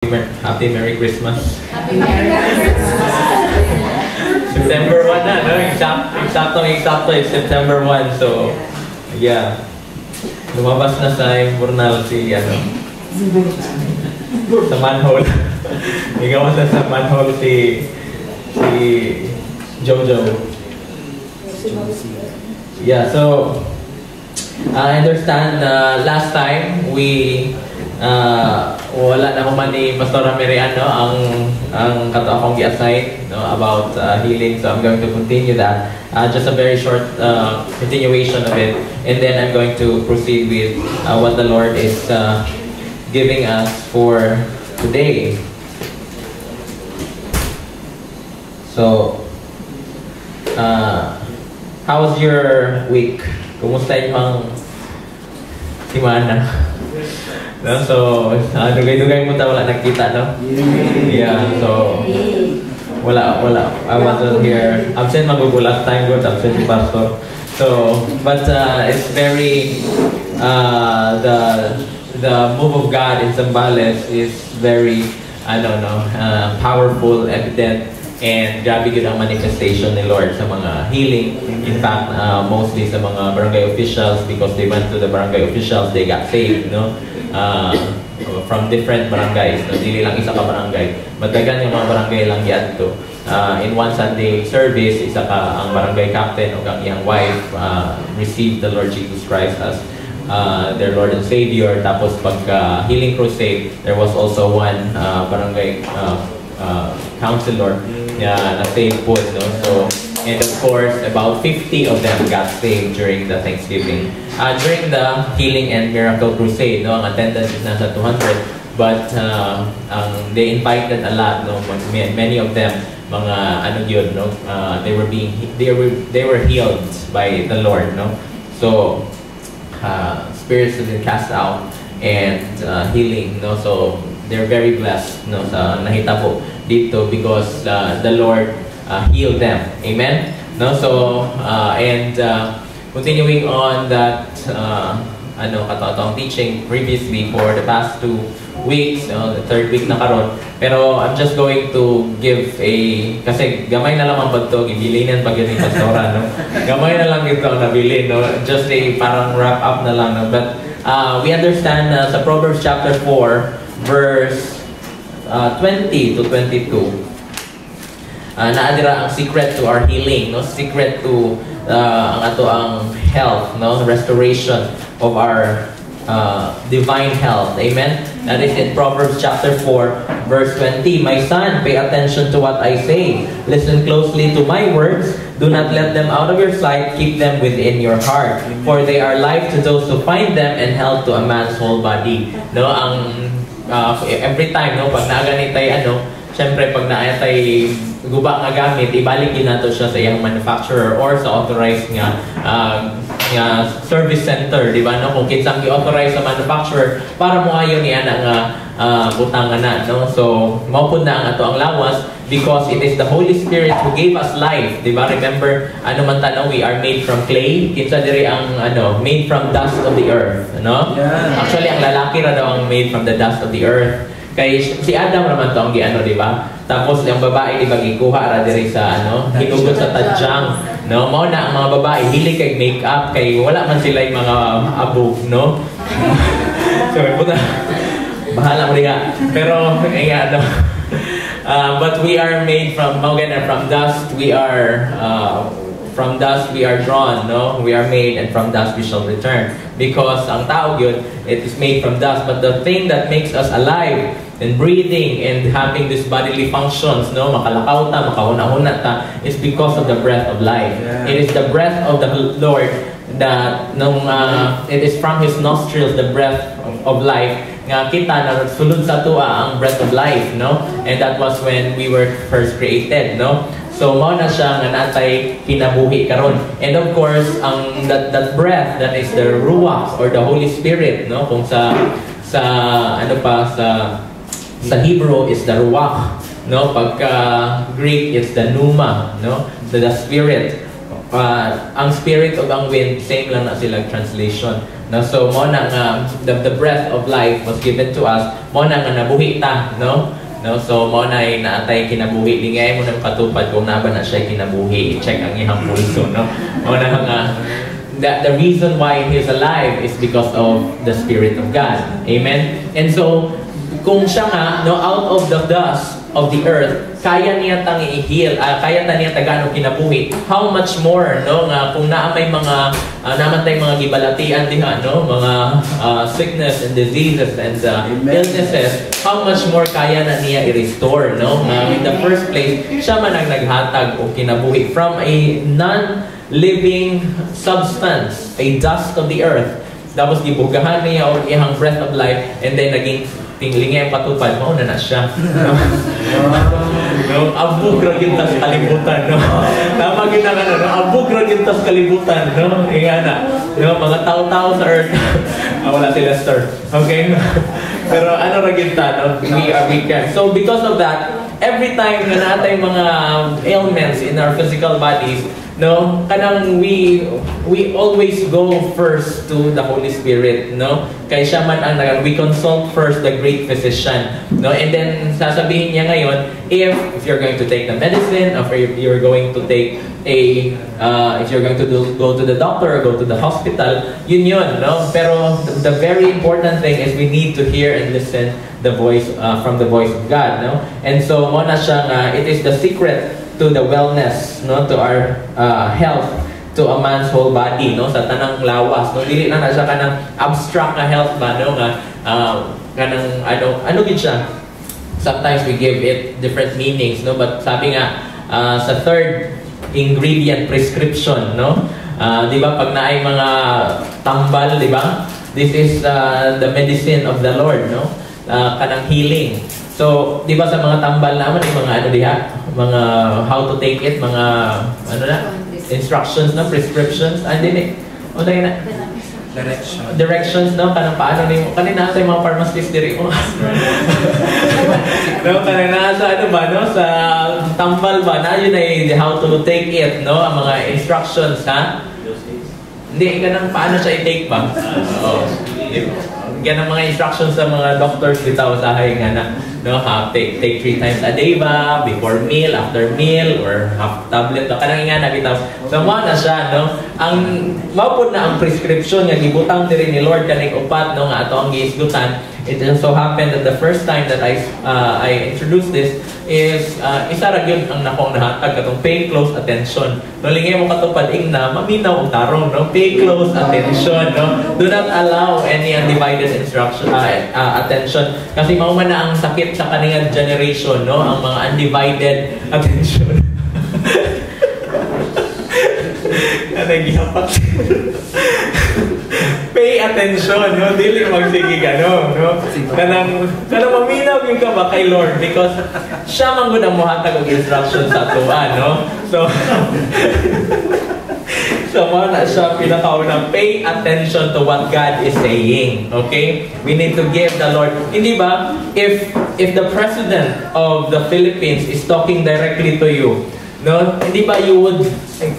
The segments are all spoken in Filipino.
Happy Merry Christmas. Happy Merry Christmas. September 1 na, no? Eksakto, it's September 1. So, yeah. Lumabas na sa Imbornal si, sa manhole. Ligawas na sa manhole si Jojo. Yeah, so, I understand last time we wala na man ni Pastor Meriano ang kato akong gi-assign about healing, so I'm going to continue that. Just a very short continuation of it, and then I'm going to proceed with what the Lord is giving us for today. So, how was your week? Kumusta yung simana? No? So, dugay-dugay mo wala nagkita, no? Yeah, so, wala. I wasn't here. Absent magugulat time good, absent si Pastor. So, but it's very, the move of God in Zambales is very, powerful, evident, and grabe yun ang manifestation ni Lord sa mga healing. In fact, mostly sa mga barangay officials, because they went to the barangay officials, they got saved, no? From different barangays, no? Dili lang isa ka barangay. Madagan yung mga barangay lang yan to. In one Sunday service, isa ka ang barangay captain o ang iyang wife received the Lord Jesus Christ as their Lord and Savior. Tapos pagka healing crusade, there was also one barangay counselor na saved po, no? So, and of course, about 50 of them got saved during the Thanksgiving. During the Healing and Miracle Crusade, no, ang attendance is nasa 200, but they invited a lot, no, many of them, mga no, they were healed by the Lord, no. So, spirits have been cast out and healing, no. So, they're very blessed, no, sa nahita po dito because the Lord heal them. Amen? No? So, continuing on that katotong teaching previously for the past 2 weeks, the third week na karon. Pero I'm just going to give kasi gamay na lang ang bagto, gibilinan pag yun yung pastora, no? Gamay na lang ito ang nabili, no? Just parang wrap up na lang, no? But we understand sa Proverbs chapter 4, verse 20 to 22, naadira ang secret to our healing, no? Secret to ang health, no? Restoration of our divine health. Amen? That is in Proverbs chapter 4, verse 20. My son, pay attention to what I say. Listen closely to my words. Do not let them out of your sight. Keep them within your heart. For they are life to those who find them and health to a man's whole body. No? Every time, no? Pag naaganitay, syempre, pag naayatay guba nga gamit, ibalik din nato siya sa iyang manufacturer or sa authorized nga service center, di ba? No? Kung kinsang i-authorize sa manufacturer para mo ayon ni ana nga butangan na, no? So, maupod na ang ato ang lawas because it is the Holy Spirit who gave us life, di ba? Remember, man tanaw, we are made from clay. Kinsa diri ang made from dust of the earth, no? Yeah. Actually, ang lalaki ra daw ang made from the dust of the earth. Kay si Adam naman to ang di ba? Tapos yung babae di ba gikuha ra diri sa hinugot sa tadyang, no? Mao na ang mga babae dili kay make-up kay wala man sila yung mga abog, no? So puta. Bahala mo diha. Pero but we are made from from dust. From dust we are drawn, no? We are made, and from dust we shall return. Because ang tao yun, it is made from dust. But the thing that makes us alive and breathing and having these bodily functions, no? Makalakaw ta, makahuna-huna ta, is because of the breath of life. Yeah. It is the breath of the Lord that it is from His nostrils, the breath of life. Nga kita na sulod sa tuwa ang breath of life, no? And that was when we were first created, no? So mao na siya nga natay kinabuhi karon. And of course, that breath, that is the ruach or the Holy Spirit, no? Kung sa Hebrew is the ruach, no? Pagka Greek it's the pneuma, no? The spirit. Ang spirit o ang wind, same lang na sila translation. No, so mo na nga the breath of life was given to us. Mo na nga nabuhi ta, no? No, so mo na ay naatay kinabuhi. Lingay mo nang katupad kung naba na siya kinabuhi. I-check ang iyang pulso, no? Mo na nga the reason why he is alive is because of the Spirit of God. Amen? And so, kung siya nga, no, out of the dust of the earth, kaya niya tang i-heal, kaya ta niya tagano kinabuhi. How much more, no, nga kung naamay mga namatay mga gibalatian diha, no, mga sickness and diseases and illnesses, how much more kaya na niya i-restore, no? In the first place, siya man ang naghatag o kinabuhi from a non-living substance, a dust of the earth. Tapos gibugahan niya o iyang breath of life, and then naging tinglingay ang patupad, mauna na siya. No? Abog ra gintas kalibutan, no? Tama gina ka na, no? Abog ra gintas kalibutan, no? Inga na. No? Mga tao-tao sa earth. Wala sila sir. Okay? Pero ano ra ginta, no? We are weak. So because of that, every time na natay mga ailments in our physical bodies, no, kanang we always go first to the Holy Spirit, no? Kay siya man ang we consult first the great physician, no? And then sasabihin niya ngayon if you're going to take the medicine, or if you're going to take if you're going to go to the doctor or go to the hospital, yun, no? Pero the very important thing is we need to hear and listen the voice from the voice of God, no? And so mo na siya it is the secret to the wellness, no, to our health, to a man's whole body, no, sa tanang lawas, no, dili na siya kanang abstract na health ba, no, nga kanang ano gid siya. Sometimes we give it different meanings, no, but sabi nga sa third ingredient prescription, no, di ba pag naay mga tambal, di ba, this is the medicine of the Lord, no, kanang healing. So, di ba sa mga tambal naman, yung mga ano diha, mga how to take it, mga ano na, instructions na, prescriptions, and then ano na, directions, no, kanang paano na yung, kanina sa mga pharmacist diri ko. No, kanina sa ano ba, no, sa tambal ba, na yun ay how to take it, no, ang mga instructions, ha? Hindi, kanang paano siya i-take ba? Oo. Ganang mga instructions sa mga doctors bitaw sa hay nga na, no, take 3 times a day ba, before meal, after meal, or half tablet, no, kanang nga na bitaw. So mo na siya, no, ang mapod na ang prescription nga gibutang diri ni Lord kaning upat, no, nga ato ang giisgutan. It just so happened that the first time that I introduced this is isa ra gyud ang nakong nahatag katong pay close attention. No, lingay mo katupad na maminaw og tarong, no, pay close attention, no. Do not allow any undivided instruction attention kasi mao man na ang sakit sa kaninga generation, no, ang mga undivided attention. Nagihapak. Pay attention, no? Dili magsige gano, no? Kanang maminaw yung ka ba kay Lord because siya man gud ang mohatag og instruction sa atuan, no? So mo na siya pinakaunang pay attention to what God is saying. Okay? We need to give the Lord. Hindi ba? If the president of the Philippines is talking directly to you, no, hindi ba you would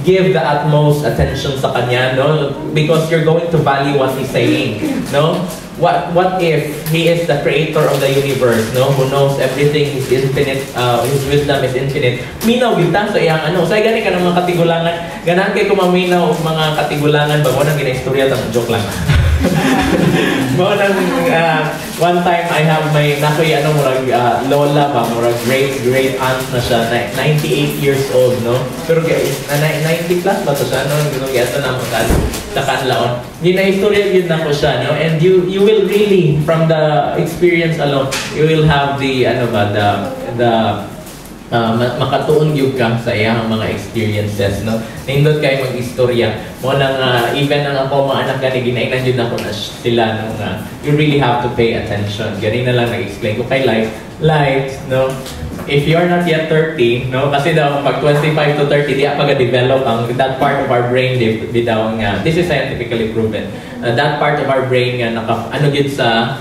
give the utmost attention sa kanya, no? Because you're going to value what he's saying, no? What if he is the creator of the universe, no? Who knows everything, is infinite, his wisdom is infinite. Minaw kita sa iyang ano. Say gani ka ng mga katigulangan. Ganahan kay kumaminaw og mga katigulangan ba mo nang ginaistorya tang joke lang. Mo nang one time I have my nakoy ano murag lola ba murag great aunt na siya 98 years old, no, pero 90 plus ba to siya, no, ginugyata na mo kan sa kanlaon ginaistorya gyud nako siya, no, and you will really from the experience alone you will have the ano ba the makatuon gyud ka sa iyang mga experiences, no. Nindot kay mag-istorya mo nang even ang ako mga anak gani ginaingnan jud nako na sila nung you really have to pay attention. Gani na lang nag-explain ko kay life, no. If you are not yet 30, no, kasi daw pag 25 to 30 di pa develop ang that part of our brain bitaw nga this is scientifically proven. That part of our brain nga naka ano gyud sa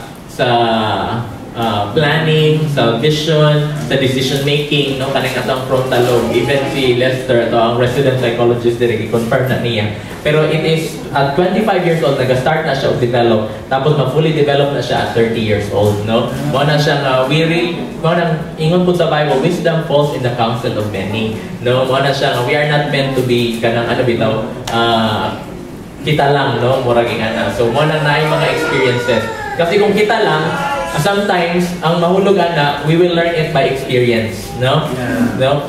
planning, sa vision, sa decision making, no, kanang atong frontal lobe. Even si Lester, ito ang resident psychologist dire, i-confirm na niya. Pero it is at 25 years old nag-start na siya develop, tapos ma-fully develop na siya at 30 years old, no. Mo na siya mo nang ingon po sa Bible, wisdom falls in the counsel of many, no. Mo na siya we are not meant to be kanang ano bitaw, kita lang, no, murag ingana. So mo nang naay mga experiences. Kasi kung kita lang, sometimes ang mahulog ana, we will learn it by experience, no? No,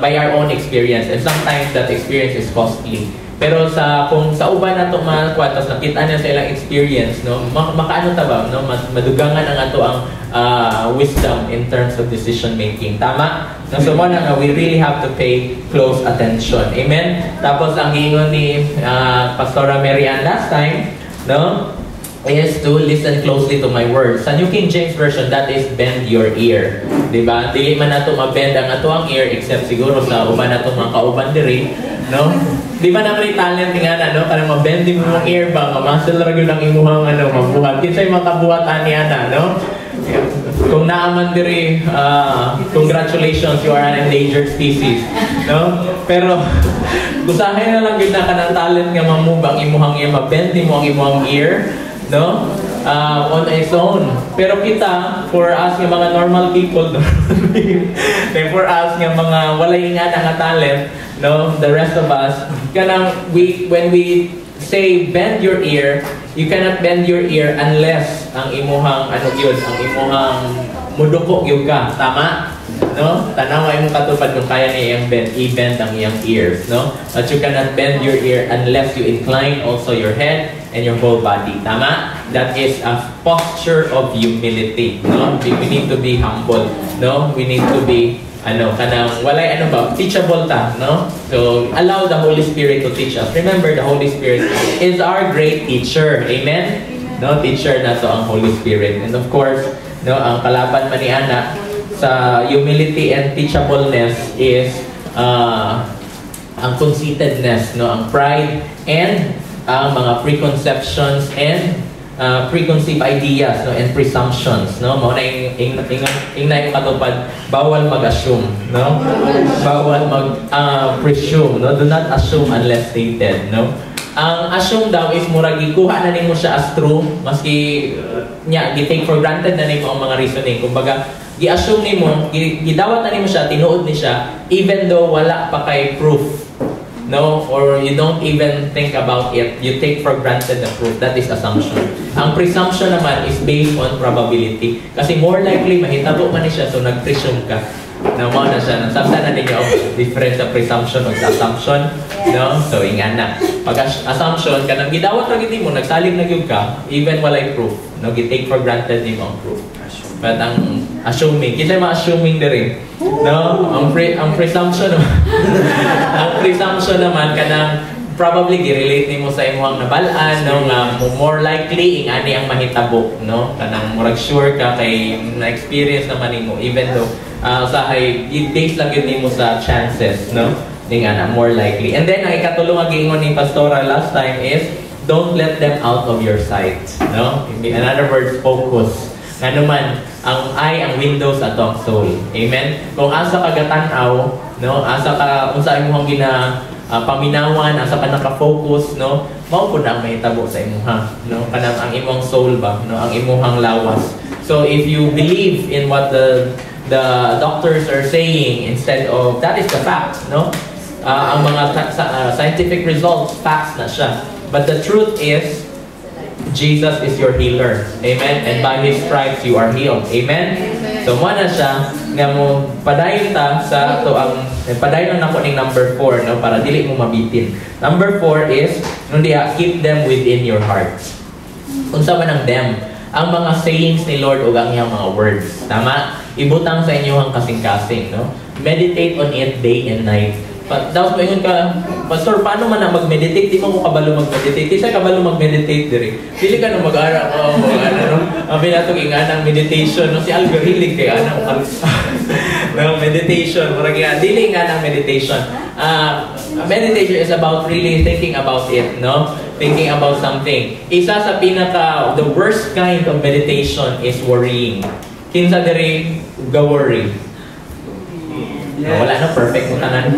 by our own experience, and sometimes that experience is costly. Pero kung sa uban nato mga kwatas nakita niya sa ilang experience, no, makaano ta ba, no, madugangan ang ato ang wisdom in terms of decision making. Tama? No, so mo na we really have to pay close attention. Amen. Tapos ang giingon ni Pastora Mary Ann last time, no, is to listen closely to my words. Sa New King James Version, that is bend your ear. Diba? Dili man nato mabend ang ato ang ear except siguro sa uban nato mga kauban diri, no? Di ba naman yung talent nga na, no? Parang mabend mo yung ear ba, mamuscle ra gyud ang imuhang mabuhat. Kinsay makabuhatan niya na, no? Kung naaman diri, congratulations, you are an endangered species, no? Pero usahay na lang gyud na kanang talent nga mamubang imuhang ear, mabend mo ang imuhang ear, no? On its own. Pero kita, for us nga mga normal people, for us nga mga walay nga nga talent, no, the rest of us, when we say bend your ear, you cannot bend your ear unless ang imuhang ang imuhang muduko gyud ka, tama? No? Tanawa imong katupad kung kaya niya i-bend ang iyang ears, no? But you cannot bend your ear unless you incline also your head and your whole body, tama? That is a posture of humility, no? We need to be humble, no? We need to be kanang walay teachable ta, no? So allow the Holy Spirit to teach us. Remember, the Holy Spirit is our great teacher. Amen. No, teacher na to ang Holy Spirit. And of course, no, ang kalaban man ni ana sa humility and teachableness is ang conceitedness, no, ang pride and ang mga preconceptions and preconceived ideas, no, and presumptions, no. Mao na yung katupad, bawal mag-assume, no, bawal mag-presume, no. Do not assume unless stated, no. Ang assume daw is murag gikuha na nimo siya as true, maski gi-take for granted na nimo ang mga reasoning. Kumbaga gi-assume nimo, gidawat na nimo siya, tinuod ni siya, even though wala pa kay proof, no, or you don't even think about it, you take for granted the proof. That is assumption. Ang presumption naman is based on probability. Kasi more likely mahitabo man ni siya, so nag-presume ka. Mo na siya, nasabta na ninyo ang difference sa presumption o sa assumption, no? So ingan na. Pag assumption, kanang gidawat ra gid mo, nagsalig na gyud ka, even walay proof, no, gi-take for granted nimo ang proof. But ang assuming, kinsa ma-assuming diri, no? Ang presumption ang presumption naman kanang probably gi-relate nimo sa imong nabalaan, no, nga more likely ingani ang mahitabo, no, kanang murag sure ka kay na-experience naman nimo, even though usahay based lang yun nimo sa chances, no, ingana more likely. And then ang ikatulong nga giingon ni Pastora last time is don't let them out of your sight, no. In other words, focus. Nga naman, ang eye ang windows ato ang soul. Amen? Kung asa ka gatan-aw, no, asa ka, unsa imong paminawan, asa ka naka-focus, no, mao pud ang mahitabo sa imuha, no, kanang ang imong soul ba, no, ang imuhang lawas. So if you believe in what the doctors are saying instead of, that is the fact, no, ang mga scientific results, facts na siya. But the truth is, Jesus is your healer. Amen? And by His stripes, you are healed. Amen? So, mo na siya, nga mo, padayon ta sa ito ang, padayon na nako ning number 4, no, para dili mo mabitin. Number 4 is, keep them within your hearts. Unsa man ang them? Ang mga sayings ni Lord o ang iyang mga words. Tama? Ibutang sa inyo ang kasing-kasing, no? Meditate on it day and night. Dapat maingon ka, Pastor, paano man na mag-meditate? Di mo ko kabalo mag-meditate. Isa kabalo mag-meditate diri. Dili ka nung mag-ara ko, no? Ang pinatong inganang meditation, no? Si Alger hilig kay anang no, meditation. Dili inganang meditation. Meditation is about really thinking about it, no? Thinking about something. Isa sa the worst kind of meditation is worrying. Kinsa diri ga-worry? Wala na, perfect mo tanan.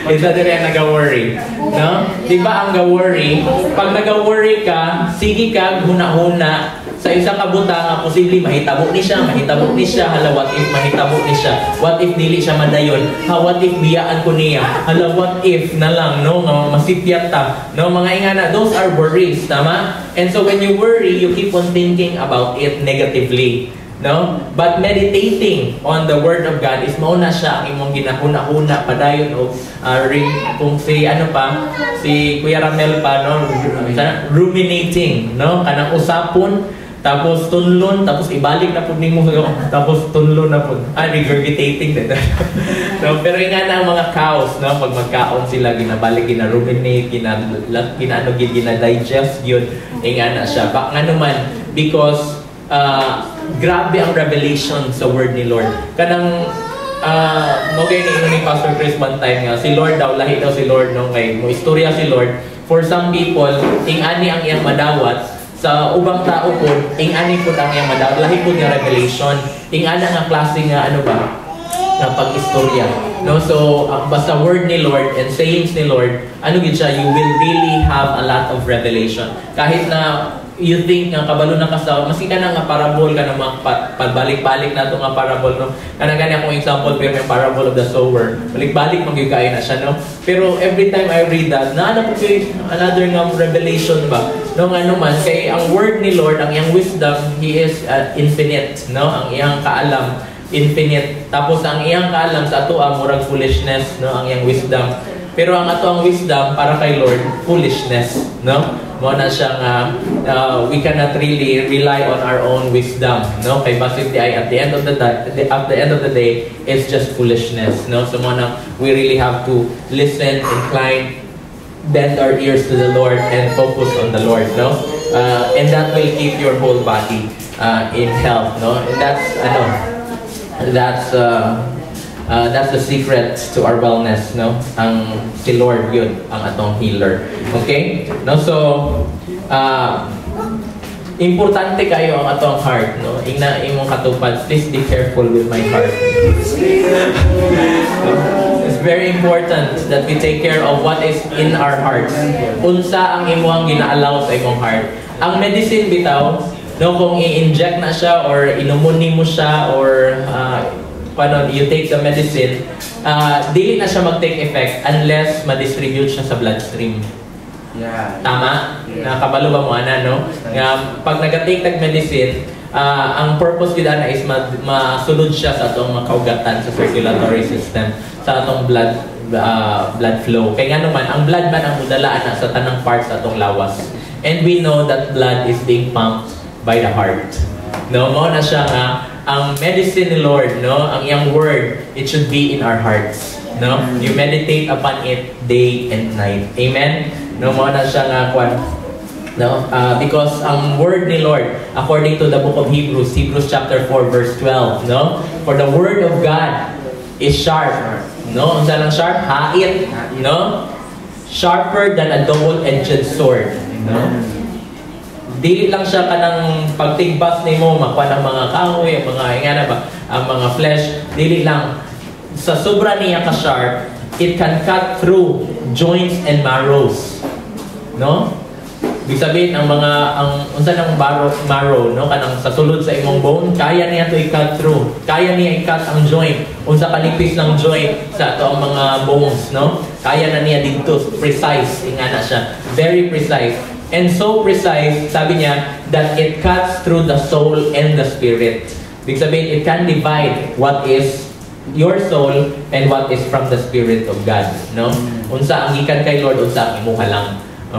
Kinsa diri ang naga-worry? No? Diba ang ga-worry? Pag naga-worry ka, sige ka, huna-huna, sa isa ka butang, posible mahitabo ni siya, hala, what if mahitabo ni siya? What if dili siya madayon? What if biyaan ko niya? Hala, what if na lang, no? Masipyat ta. No? Mga ingana, those are worries, tama? And so when you worry, you keep on thinking about it negatively. No? But meditating on the Word of God is mauna siya ang imong ginahuna-huna padayon o kung si Kuya Ramel pa, no? Ruminating, no? Kanang usapon, tapos tunlon, tapos ibalik na po nimo, tapos tunlon na po. Regurgitating din. No? Pero nga na ang mga cows, no? Pag magkaon sila, ginabalik, gina-ruminate, gina-digest yun, nga na siya. Bak nga naman, because grabe ang revelation sa word ni Lord. Kanang mogay ni Pastor Chris one time nga, si Lord daw, lahi daw si Lord, no? Kay mo istorya si Lord. For some people, ani ang iyang madawat. Sa ubang tao po, ani po ang iyang madawat. Lahi po nga revelation. Ana nga klase nga nga pag-istorya. No? So, basta word ni Lord and sayings ni Lord, gid siya, you will really have a lot of revelation. Kahit na you think nga kabalo na kasaw, maski ka na nga parable ka na pagbalik-balik na ito nga parable, no? Kanang akong example, pero yung parable of the sower. Balik-balik mag-yugay na siya, no? Pero every time I read that, naanap ko another nga revelation ba? No, nga naman, kay ang word ni Lord, ang iyang wisdom, He is infinite, no? Ang iyang kaalam, infinite. Tapos ang iyang kaalam sa ato ang murag foolishness, no? Ang iyang wisdom. Pero ang ato ang wisdom para kay Lord, foolishness, no? Mo na siya nga we cannot really rely on our own wisdom, no? Kay basically at the end of the day it's just foolishness, no? So mo na we really have to listen, incline, bend our ears to the Lord and focus on the Lord, no? And that will keep your whole body in health, no? And that's the secret to our wellness, no? Ang si Lord yun, ang atong healer. Okay? No, so importante kayo ang atong heart, no? Imong katupad, please be careful with my heart. It's very important that we take care of what is in our hearts. Unsa ang imong gina-allow sa imong heart. Ang medicine bitaw, no, kung i-inject na siya or inumon nimo siya or you take the medicine, dili na siya mag-take effect unless ma-distribute siya sa bloodstream. Yeah. Tama? Yeah. Nakabalo ba mo, no? Pag nag-take tag medicine, ang purpose yun is masulod siya sa atong makaugatan sa circulatory system, sa atong blood flow. Kaya nga naman, ang blood man ang mudalaan na sa tanang parts sa atong lawas. And we know that blood is being pumped by the heart. No, mo na siya nga ang medicine ni Lord, no, ang iyang word, it should be in our hearts, no? You meditate upon it day and night. Amen. No, mo na siya nga no, because ang word ni Lord, according to the book of Hebrews chapter 4 verse 12, no? For the word of God is sharp, no? Unsa lang sharp? Hait, no? Sharper than a double-edged sword, no? Dili lang siya kanang pagtigbas nimo makuha ng mga kahoy, ang mga flesh, dili lang sa sobra niya ka sharp, it can cut through joints and marrows, no? Ibig sabihin ang unsa nang marrow, no, kanang sa sulod sa imong bone, kaya niya to i-cut through, kaya niya i-cut ang joint, unsa kanipis ng joint sa ato ang mga bones, no, kaya na niya dito, precise, ingana siya, very precise. And so precise, sabi niya, that it cuts through the soul and the spirit. Ibig sabihin, it can divide what is your soul and what is from the Spirit of God. No? Unsa ang gikan kay Lord, unsa ang imuha lang.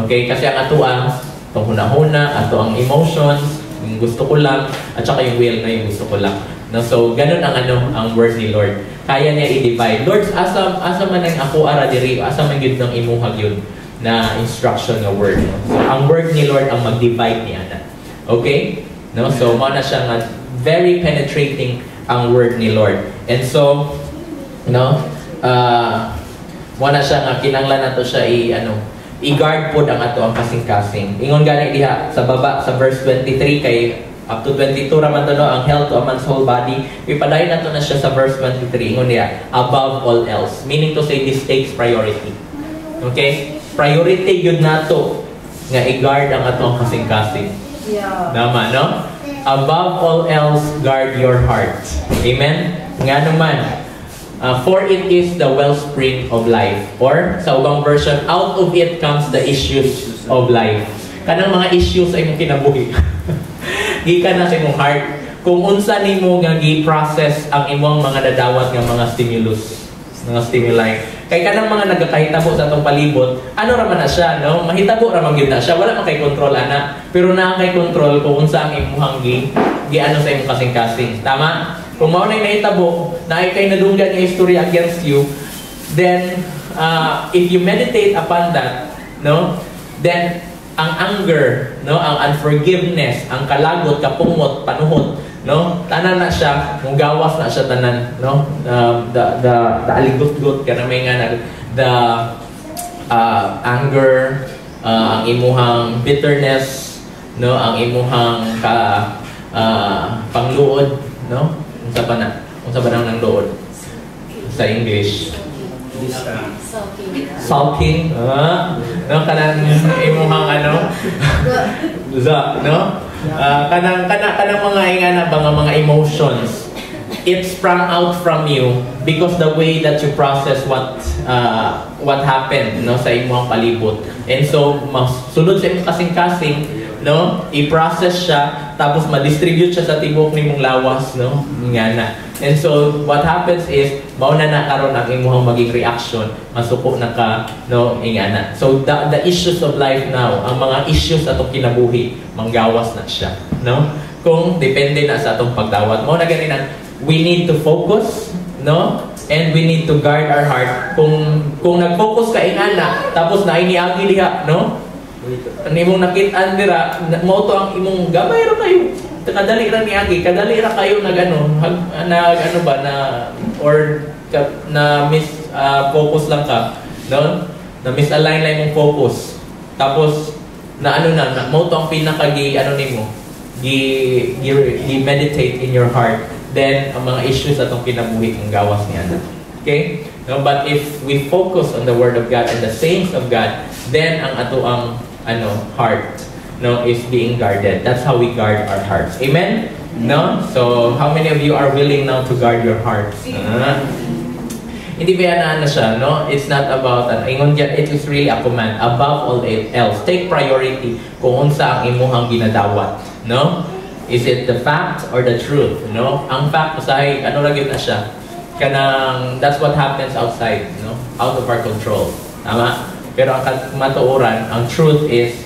Okay? Kasi ang ato ang huna-huna, ato ang emotions, yung gusto ko lang, at saka yung will na yung gusto ko lang. No? So, ganun ang word ni Lord. Kaya niya i-divide. Lord, asa man ang ako ara diri, asa man yun ng imuha yun na instruction na word. No? So, ang word ni Lord ang mag-divide niya na. Okay? No? So, mo na siya nga very penetrating ang word ni Lord. And so, no? Mo na siya nga kinanglan nato siya i-guard po ang ato ang kasing-kasing. Ingon gani diha sa baba sa verse 23 kay Up to 22 raman to, no, ang health to a man's whole body. Ipadayon na to na siya sa verse 23. Ingon niya, above all else. Meaning to say, this takes priority. Okay? Priority yun na to nga i-guard ang atong kasing-kasing. Yeah. Nama, no? Above all else, guard your heart. Amen? Nga naman, for it is the wellspring of life. Or, sa ubang version, out of it comes the issues of life. Kanang mga issues ay mong kinabuhi. Gikan na sa imong heart. Kung unsa nimo nga gi-process ang imong mga dadawat nga mga stimulus, mga stimuli. Kay kanang mga nagakahitabo sa atong palibot, ano ra man na siya, no? Mahitabo ra man gyud na siya, wala man kay control ana. Pero naa kay control kung unsa ang imong gi ano sa imong kasing-kasing. Tama? Kung mao nay nahitabo, naay kay nadunggan nga istorya against you, then if you meditate upon that, no? Then ang anger, no, ang unforgiveness, ang kalagot, kapungot, panuhot, no, tanan na siya, mugawas na siya tanan, no, the aligot-gut kana may nga the anger, ang imuhang bitterness, no, ang imuhang pangluod, no, unsa ba nang luod sa English? Sulking, no, kanang imuhang ano, no, kanang mga ingana mga emotions, it sprang out from you because the way that you process what happened, no, sa imong palibot. And so sunod sa imong kasing-kasing, no, i-process siya tapos ma-distribute siya sa tibok nimong lawas, no, ingana. And so what happens is mao na karon ang imong maging reaction, masuko na ka, no, ingana. So the issues of life now, ang mga issues atong kinabuhi, manggawas na siya, no? Kung depende na sa atong pagdawat. Mao na ganin, we need to focus, no? And we need to guard our heart. Kung nag-focus ka ingana tapos na iniagi diha, no? Ano imong nakit-an dira, mao to ang imong gamay ra kayo. Kadali ra niagi, kadali ra kayo nagano ba na or na focus lang ka, no? Na misalign lang imong focus. Tapos na mao to ang pinaka-gi nimo. Gi meditate in your heart. Then ang mga issues atong kinabuhi ang gawas niya. Okay? No, but if we focus on the Word of God and the sayings of God, then ang ato ang heart, no, is being guarded. That's how we guard our hearts. Amen? No? So, how many of you are willing now to guard your hearts? Hindi ba na siya, no? It's not about ingon diyan, it is really a command. Above all else, take priority kung unsa ang imuhang ginadawat, no? Is it the fact or the truth, no? Ang fact usahay ra gyud na siya. Kanang that's what happens outside, no? Out of our control. Tama? Pero ang matuoran, ang truth is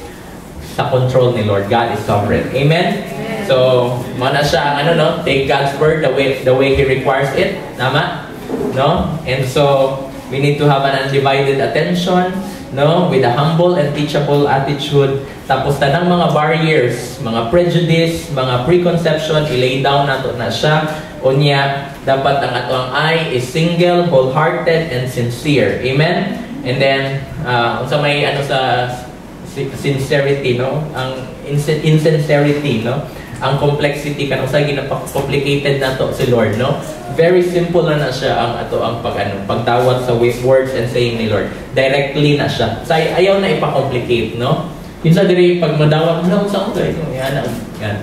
sa control ni Lord. God is sovereign. Amen? So, mana siya ang no? Take God's word the way He requires it. Tama? No? And so, we need to have an undivided attention, no? With a humble and teachable attitude. Tapos tanang mga barriers, mga prejudice, mga preconception, i-lay down nato na siya. Unya, dapat ang ato ang eye is single, wholehearted, and sincere. Amen? And then, sa may sa sincerity, no? Ang insincerity, no? Ang complexity kanang sa ginapa-complicated na to si Lord, no? Very simple na siya ang ato ang pagdawat sa words and saying ni Lord. Directly na siya. Say ayaw na ipa-complicate, no? Kinsa diri pag madawat na sa uto yan.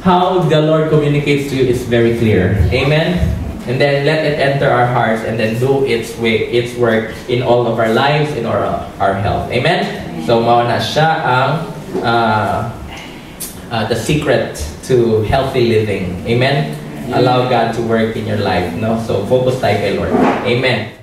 How the Lord communicates to you is very clear. Amen. And then let it enter our hearts and then do its work in all of our lives, in our health. Amen? So, mao na siya ang the secret to healthy living. Amen? Allow God to work in your life. No? So, focus tayo kay Lord. Amen.